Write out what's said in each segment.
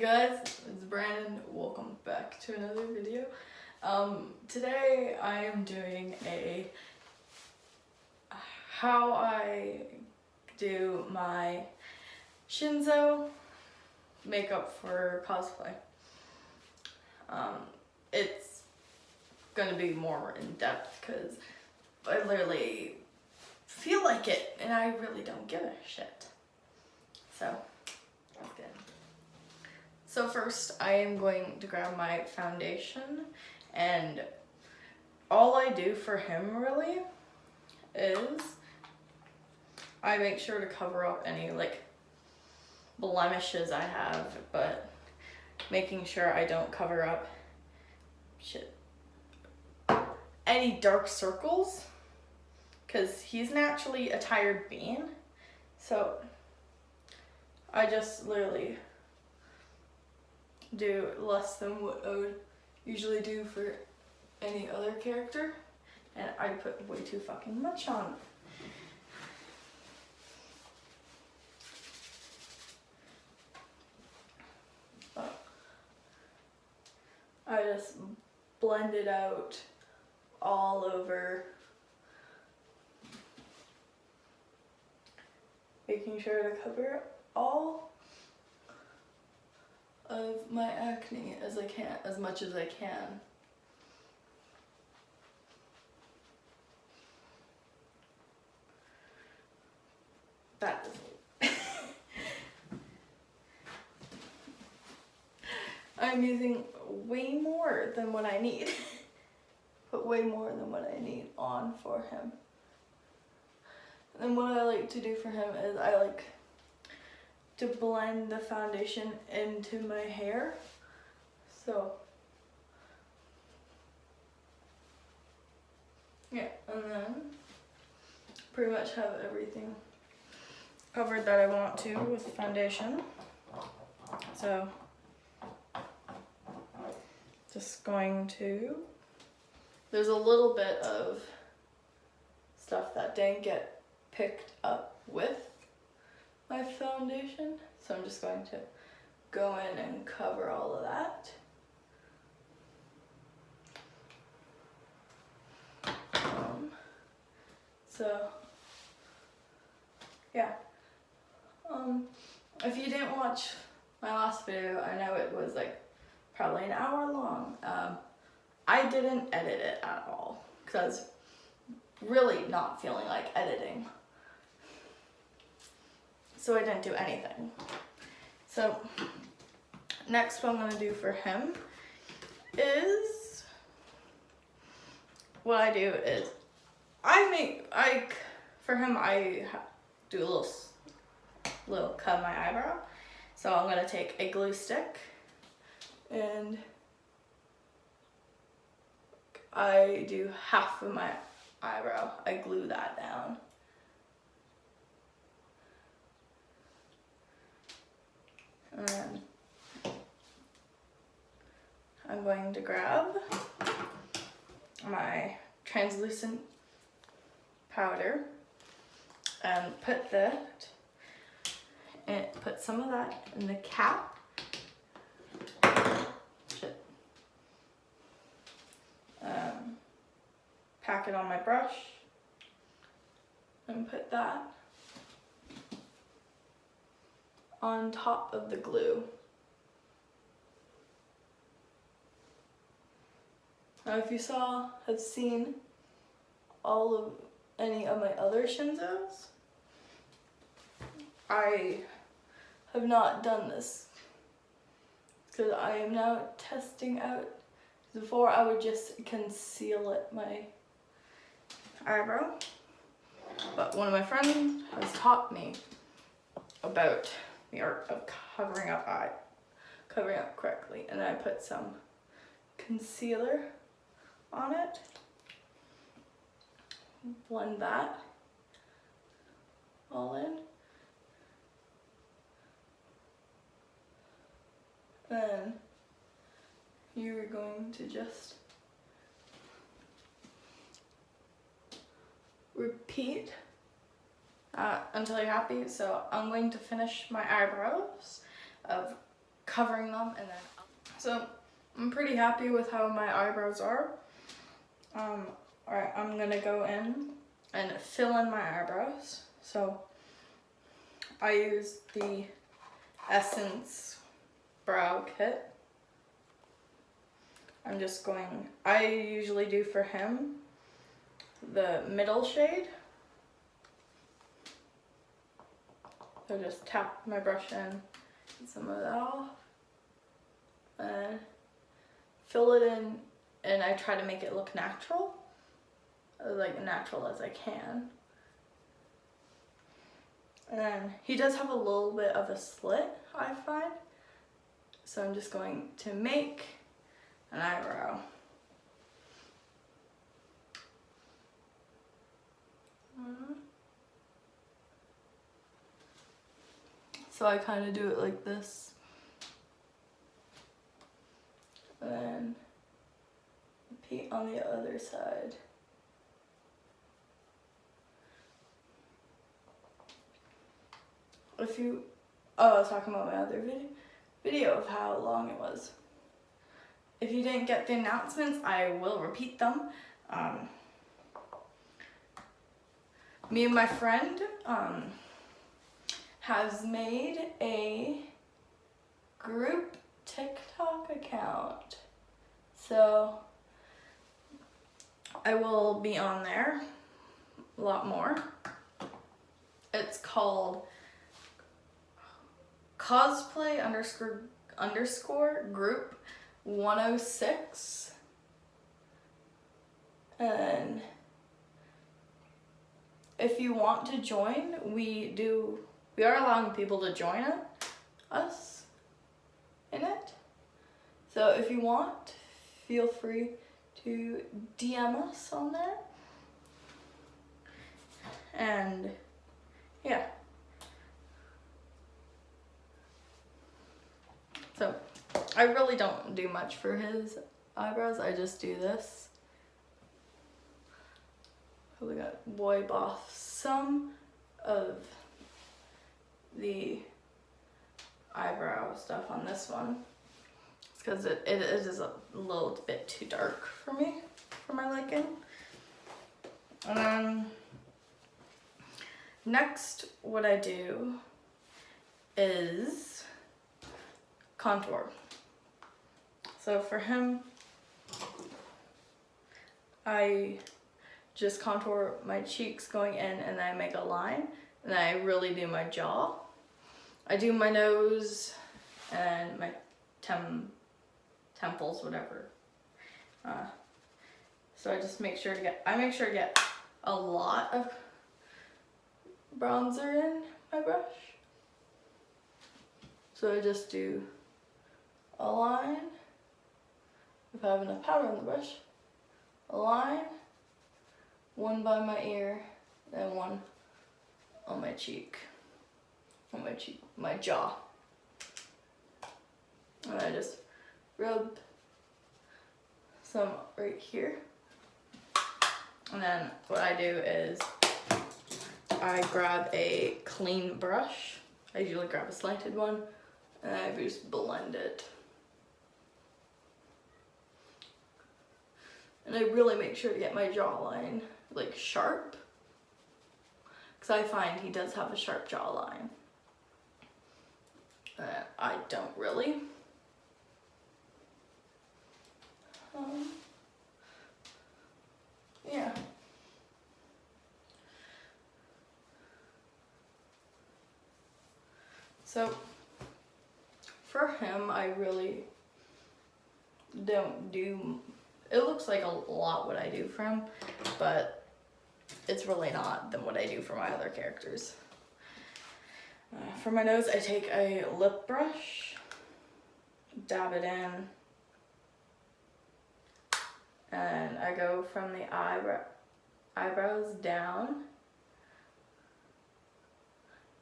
Hey guys, it's Brandon. Welcome back to another video. Today I am doing a how I do my Shinso makeup for cosplay. It's gonna be more in depth because I literally feel like it and I really don't give a shit. So that's good. So first I am going to grab my foundation, and all I do for him really is I make sure to cover up any like blemishes I have, but making sure I don't cover up any dark circles, because he's naturally a tired being, so I just literally do less than what I would usually do for any other character, and I put way too fucking much on. I just blend it out all over, making sure to cover all of my acne as I can, as much as I can. That is I'm using way more than what I need. But way more than what I need on for him. And what I like to do for him is I like to blend the foundation into my hair. So yeah, and then pretty much have everything covered that I want to with foundation. So just going to, there's a little bit of stuff that didn't get picked up with my foundation, so I'm just going to go in and cover all of that. So yeah, if you didn't watch my last video, I know it was like probably an hour long. I didn't edit it at all because really not feeling like editing. So I didn't do anything. So next what I'm gonna do for him is, what I do is for him I do a little cut of my eyebrow. So I'm gonna take a glue stick and I do half of my eyebrow. I glue that down. And then I'm going to grab my translucent powder and put some of that in the cap. Pack it on my brush and put that on top of the glue. Now if you have seen any of my other Shinsos, I have not done this because I am now testing out. Before I would just conceal my eyebrow, but one of my friends has taught me about the art of covering up correctly, and I put some concealer on it, blend that all in, then you're going to just repeat until you're happy. So I'm going to finish my eyebrows of covering them, and then so I'm pretty happy with how my eyebrows are. Alright, I'm gonna go in and fill in my eyebrows. So I use the Essence Brow Kit. I usually do for him the middle shade. So just tap my brush in, get some of that off, and fill it in, and I try to make it look natural, like natural as I can. And then he does have a little bit of a slit, I find. So I'm just going to make an eyebrow. So I kind of do it like this. And then repeat on the other side. I was talking about my other video of how long it was. If you didn't get the announcements, I will repeat them. Me and my friend has made a group TikTok account. So I will be on there a lot more. It's called Cosplay underscore group 106. And if you want to join, we are allowing people to join us in it. So if you want, feel free to DM us on there. And yeah. So I really don't do much for his eyebrows. I just do this. So we got wipe off some of the eyebrow stuff on this one. It's because it is a little bit too dark for me, for my liking. And then next, what I do is contour. So for him, I just contour my cheeks going in, and then I make a line, and then I really do my jaw. I do my nose and my temples, whatever. So I just make sure to get a lot of bronzer in my brush. So I just do a line, if I have enough powder on the brush, a line, one by my ear, then one on my cheek, my jaw. And I just rub some right here. And then what I do is I grab a clean brush. I usually grab a slanted one, and I just blend it. And I really make sure to get my jawline like sharp, because I find he does have a sharp jawline. I don't really. Yeah. So for him, I really don't do, it looks like a lot what I do for him, but it's really not than what I do for my other characters. For my nose, I take a lip brush, dab it in, and I go from the eyebrows down,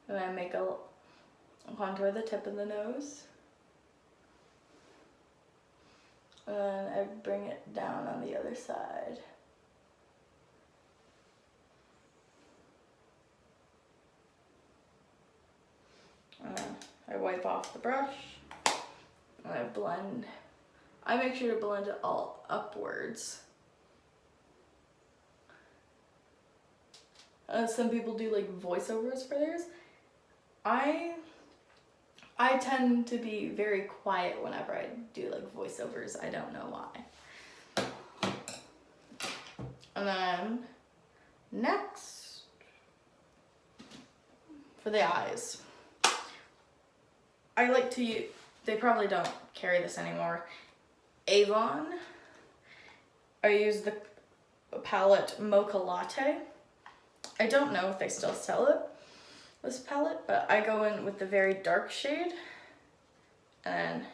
and I make a contour the tip of the nose, and then I bring it down on the other side. And then I wipe off the brush, And I make sure to blend it all upwards. Some people do like voiceovers for theirs. I tend to be very quiet whenever I do like voiceovers. I don't know why. And then next, for the eyes, I like to use, they probably don't carry this anymore, Avon. I use the palette Mocha Latte. I don't know if they still sell it, this palette, but I go in with the very dark shade, and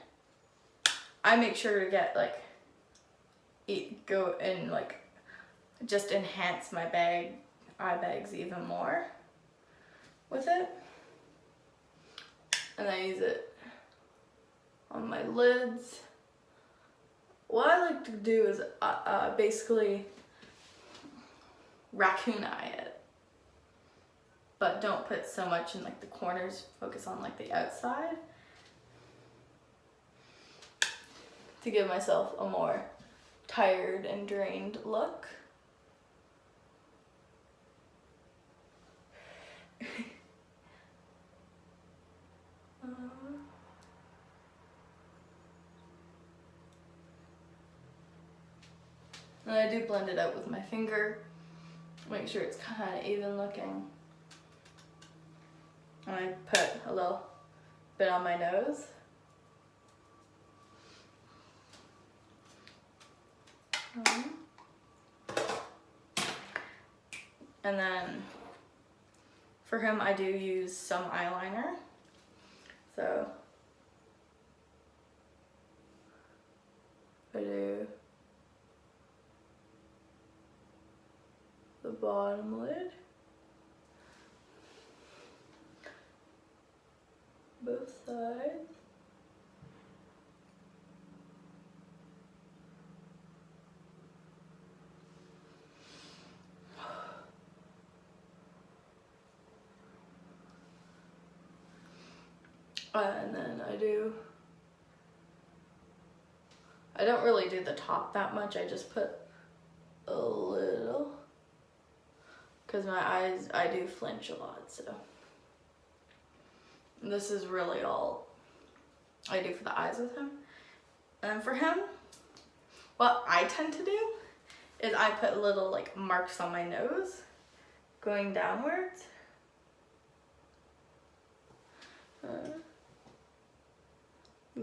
I make sure to get like, go and like just enhance my eye bags even more with it. And I use it on my lids. What I like to do is basically raccoon eye it, but don't put so much in like the corners, focus on like the outside to give myself a more tired and drained look. And I do blend it out with my finger, make sure it's kind of even looking. And I put a little bit on my nose. And then for him, I do use some eyeliner. So I do the bottom lid, both sides, and then I don't really do the top that much, I just put a little, because my eyes, I do flinch a lot, so this is really all I do for the eyes with him. And for him, what I tend to do is I put little like marks on my nose going downwards.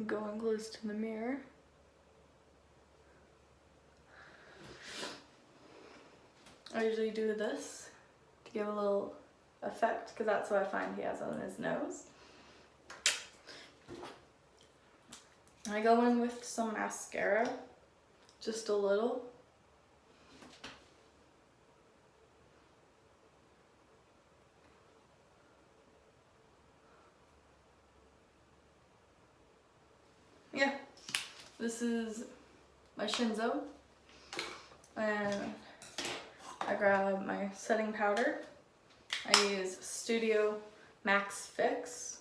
Going close to the mirror. I usually do this to give a little effect, because that's what I find he has on his nose. I go in with some mascara, just a little. Yeah, this is my Shinso, and I grab my setting powder. I use Studio Max Fix,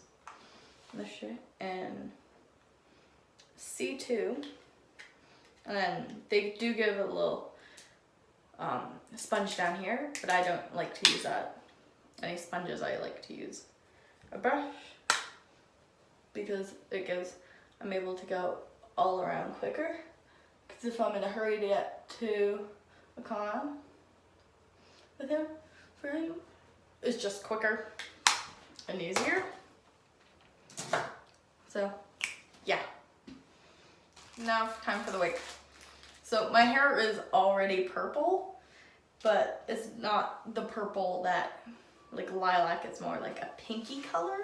this shit, and C2, and then they do give a little sponge down here, but I don't like to use that. Any sponges, I like to use a brush, because I'm able to go all around quicker, because if I'm in a hurry to get to a con with him, for him, it's just quicker and easier. So yeah, now time for the wig. So my hair is already purple, but it's not the purple that like lilac, it's more like a pinky color.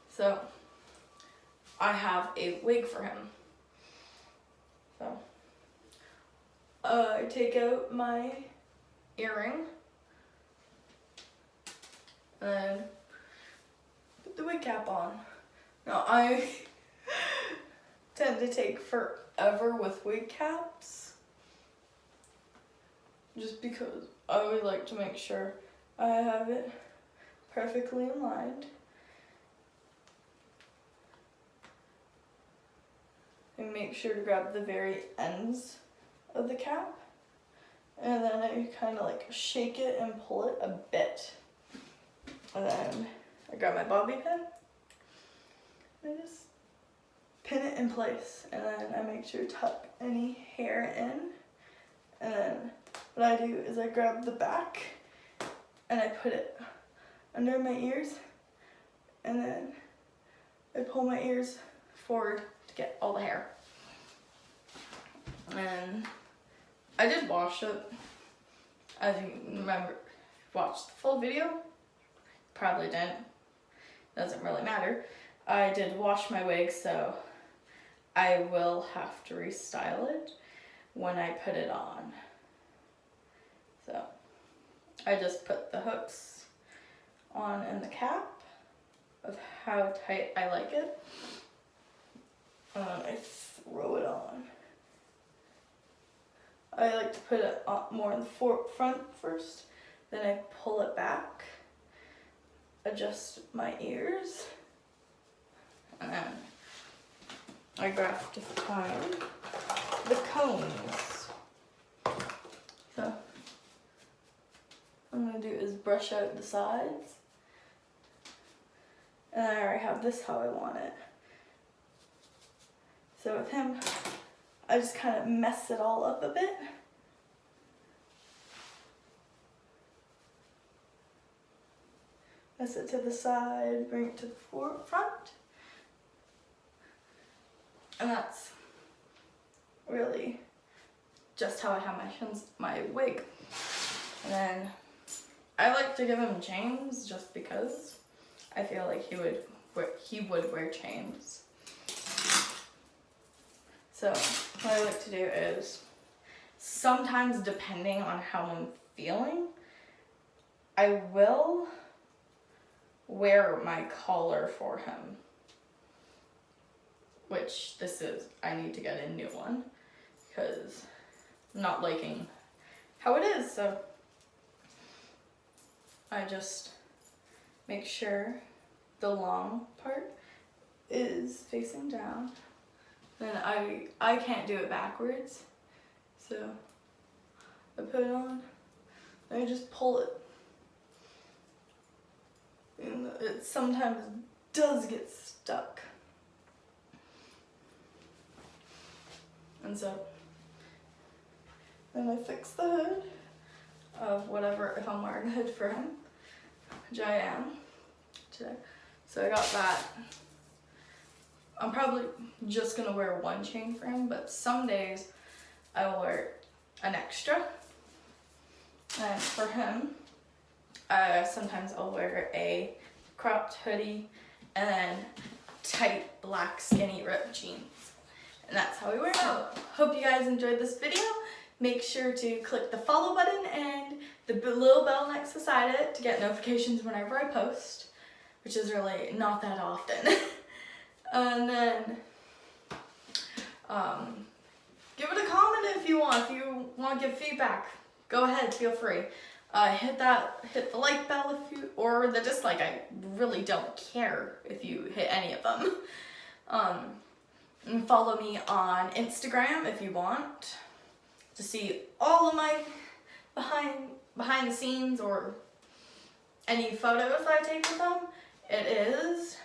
So I have a wig for him. So I take out my earring and put the wig cap on. Now I tend to take forever with wig caps, just because I always like to make sure I have it perfectly aligned. I make sure to grab the very ends of the cap, and then I kind of like shake it and pull it a bit. And then I grab my bobby pin and I just pin it in place, and then I make sure to tuck any hair in. And then what I do is I grab the back and I put it under my ears, and then I pull my ears forward to get all the hair. And I did wash it. As you remember, watched the full video. Probably didn't. Doesn't really matter. I did wash my wig, so I will have to restyle it when I put it on. So I just put the hooks on in the cap of how tight I like it. And then I throw it on. I like to put it more in the front first, then I pull it back, adjust my ears, and then I have to find the cones. So what I'm going to do is brush out the sides, and I already have this how I want it. So with him, I just kind of mess it all up a bit. Mess it to the side, bring it to the front. And that's really just how I have my wig. And then I like to give him chains just because I feel like he would wear chains. So what I like to do is, sometimes depending on how I'm feeling, I will wear my collar for him. Which I need to get a new one because I'm not liking how it is. So I just make sure the long part is facing down. Then I can't do it backwards, so I put it on, and I just pull it. And it sometimes does get stuck. And so then I fix the hood of whatever, if I'm wearing a hood for him, which I am today. So I got that. I'm probably just gonna wear one chain for him, but some days I will wear an extra. And for him, sometimes I'll wear a cropped hoodie and then tight black skinny ripped jeans. And that's how we wear it. So, hope you guys enjoyed this video. Make sure to click the follow button and the little bell next beside it to get notifications whenever I post, which is really not that often. And then give it a comment if you want. If you want to give feedback, go ahead, feel free. Hit the like bell or the dislike. I really don't care if you hit any of them. And follow me on Instagram if you want to see all of my behind the scenes or any photos I take with them. It is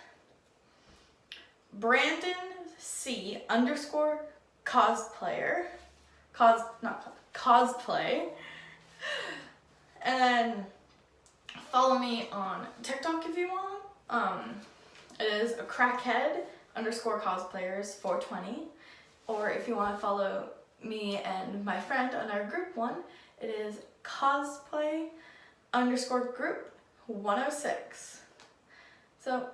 Brandon C _cosplayer. Cosplay. And then follow me on TikTok if you want. It is a crackhead _cosplayers 420. Or if you want to follow me and my friend on our group one, it is cosplay _group 106. So,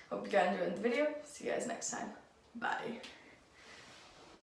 hope you guys enjoyed the video. See you guys next time. Bye.